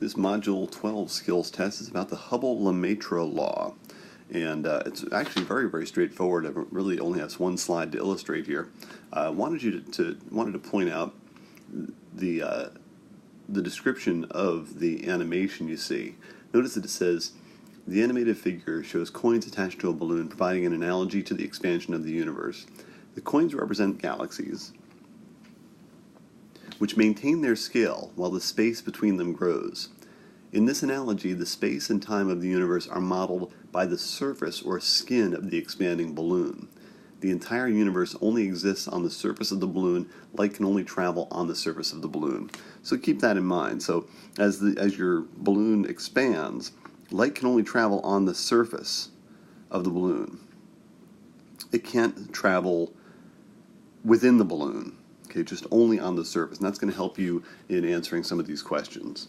This Module 12 skills test is about the Hubble-Lemaitre law. And it's actually very, very straightforward. It really only has one slide to illustrate here. I wanted to point out the description of the animation you see. Notice that it says, the animated figure shows coins attached to a balloon, providing an analogy to the expansion of the universe. The coins represent galaxies, which maintain their scale while the space between them grows. In this analogy, the space and time of the universe are modeled by the surface or skin of the expanding balloon. The entire universe only exists on the surface of the balloon. Light can only travel on the surface of the balloon. So keep that in mind. So as your balloon expands, light can only travel on the surface of the balloon. It can't travel within the balloon. Okay, just only on the surface. And that's going to help you in answering some of these questions.